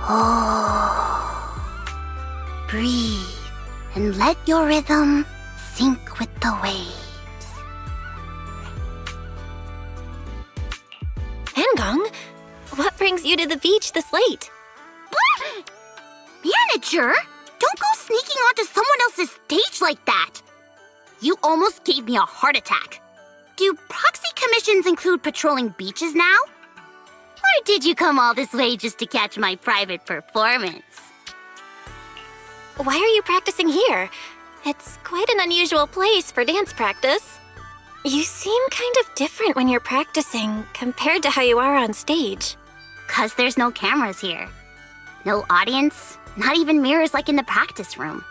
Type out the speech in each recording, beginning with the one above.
Oh. Breathe and let your rhythm sync with the waves. Angong, what brings you to the beach this late? Manager, don't go sneaking onto someone else's stage like that. You almost gave me a heart attack. Do proxy commissions include patrolling beaches now? Or did you come all this way just to catch my private performance? Why are you practicing here? It's quite an unusual place for dance practice. You seem kind of different when you're practicing compared to how you are on stage. 'Cause there's no cameras here. No audience, not even mirrors like in the practice room.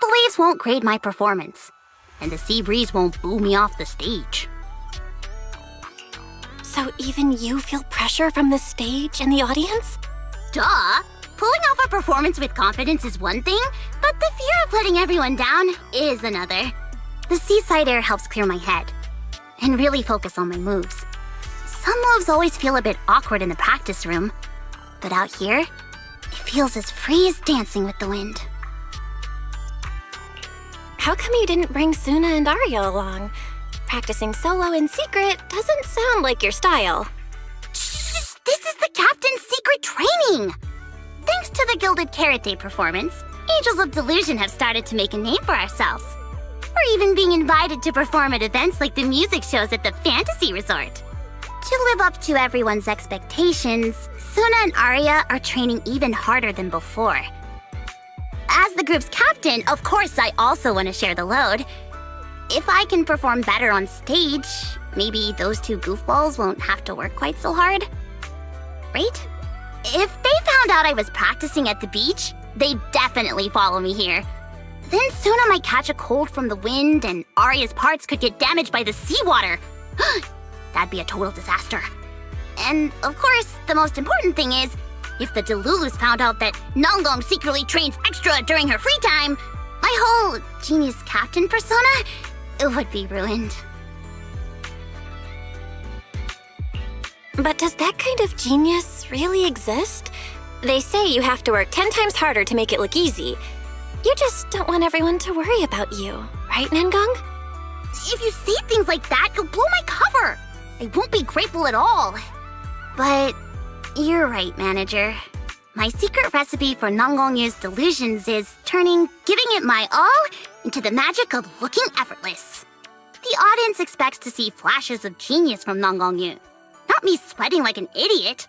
The waves won't grade my performance, and the sea breeze won't boo me off the stage. So even you feel pressure from the stage and the audience? Duh! Pulling off a performance with confidence is one thing, but the fear of letting everyone down is another. The seaside air helps clear my head and really focus on my moves. Some moves always feel a bit awkward in the practice room, but out here, it feels as free as dancing with the wind. How come you didn't bring Suna and Arya along? Practicing solo in secret doesn't sound like your style. Shh! This is the captain's secret training! Thanks to the Gilded Karate performance, Angels of Delusion have started to make a name for ourselves. We're even being invited to perform at events like the music shows at the Fantasy Resort. To live up to everyone's expectations, Suna and Arya are training even harder than before. As the group's captain, of course I also want to share the load. If I can perform better on stage, maybe those two goofballs won't have to work quite so hard. Right? If they found out I was practicing at the beach, they'd definitely follow me here. Then Suna might catch a cold from the wind, and Arya's parts could get damaged by the seawater. That'd be a total disaster. And of course, the most important thing is, if the Delulus found out that Nongong secretly trains extra during her free time, my whole genius captain persona would be ruined. But does that kind of genius really exist? They say you have to work 10 times harder to make it look easy. You just don't want everyone to worry about you, right, Nangong? If you say things like that, you'll blow my cover. I won't be grateful at all. But you're right, manager. My secret recipe for Nongongyu's delusions is turning giving it my all into the magic of looking effortless. The audience expects to see flashes of genius from Nongongyu, not me sweating like an idiot.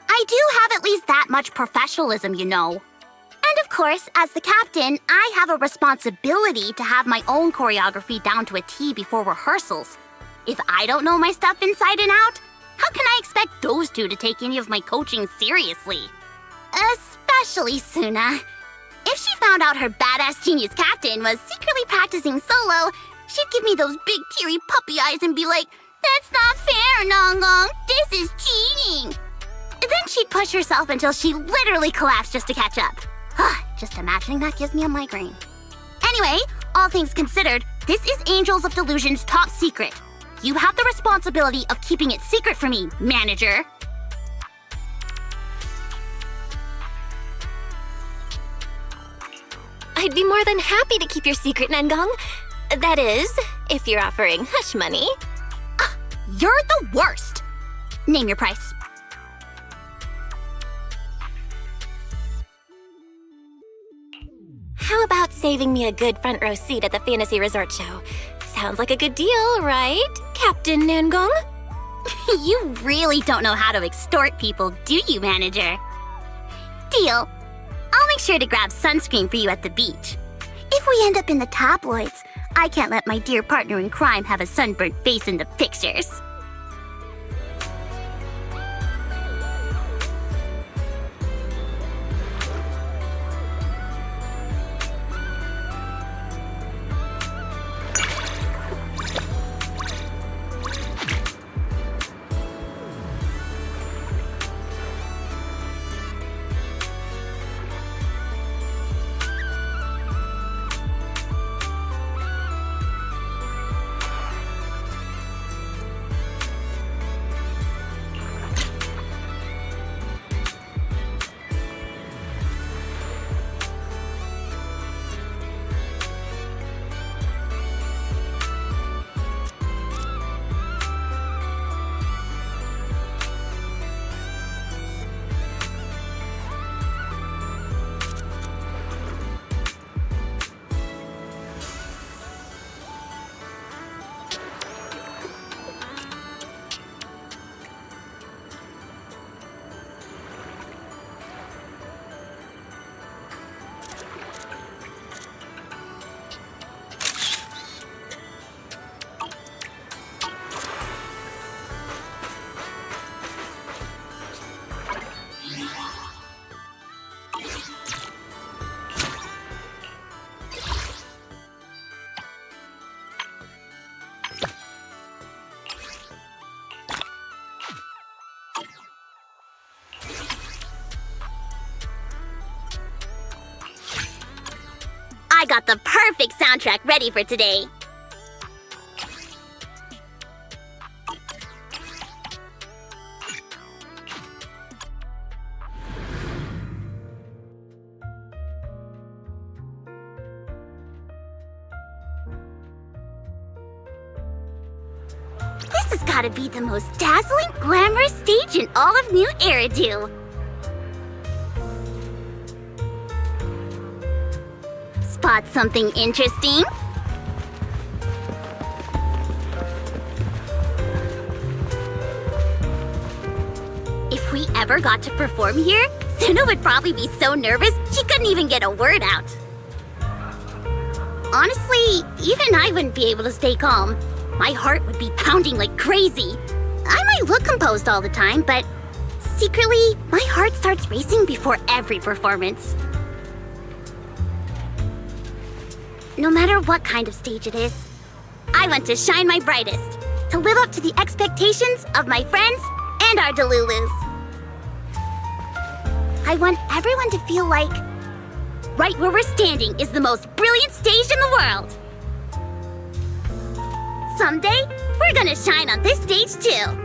I do have at least that much professionalism, you know. And of course, as the captain, I have a responsibility to have my own choreography down to a T before rehearsals. If I don't know my stuff inside and out, how can I expect those two to take any of my coaching seriously? Especially Suna. If she found out her badass genius captain was secretly practicing solo, she'd give me those big teary puppy eyes and be like, "That's not fair, Nongong. This is cheating." Then she'd push herself until she literally collapsed just to catch up. Just imagining that gives me a migraine. Anyway, all things considered, this is Angels of Delusion's top secret. You have the responsibility of keeping it secret for me, manager. I'd be more than happy to keep your secret, Nangong. That is, if you're offering hush money. You're the worst. Name your price. How about saving me a good front row seat at the Fantasy Resort show? Sounds like a good deal, right, Captain Nangong? You really don't know how to extort people, do you, manager? Deal. I'll make sure to grab sunscreen for you at the beach. If we end up in the tabloids, I can't let my dear partner in crime have a sunburnt face in the pictures. I got the perfect soundtrack ready for today. This has gotta be the most dazzling, glamorous stage in all of New Eridu. Spot something interesting? If we ever got to perform here, Suna would probably be so nervous she couldn't even get a word out. Honestly, even I wouldn't be able to stay calm. My heart would be pounding like crazy. I might look composed all the time, but secretly, my heart starts racing before every performance. No matter what kind of stage it is, I want to shine my brightest, to live up to the expectations of my friends and our Delulus. I want everyone to feel like right where we're standing is the most brilliant stage in the world. Someday, we're gonna shine on this stage too.